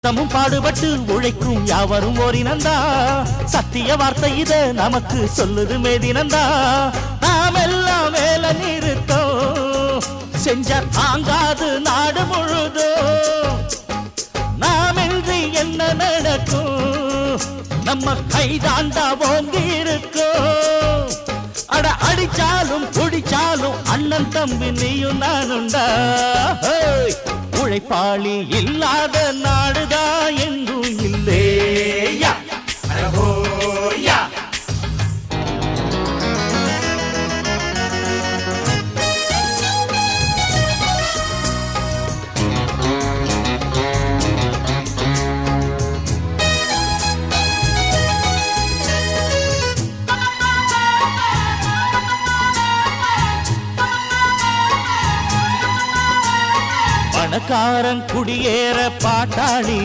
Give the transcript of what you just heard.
தமும் பாடுபட்டு உழைக்கும் யாவரும் ஓரினந்தா சத்திய வார்த்தை இத நமக்கு சொல்லுது மேதினந்தா நாம் எல்லாம் வேலை நிறுத்தோம் செஞ்ச தாங்காது நாடு முழுதும் நாம் இன்றி என்ன நடக்கும் நம்ம கைதாண்டா ஓங்கி இருக்கும் அட அடிச்சாலும் குடிச்சாலும் அண்ணன் தம்பி நீயும் நானுண்டா உழைப்பாளி இல்லாத நாடுதான் எங்கும் இல்லையா பணக்காரன் குடியேற பாட்டாளி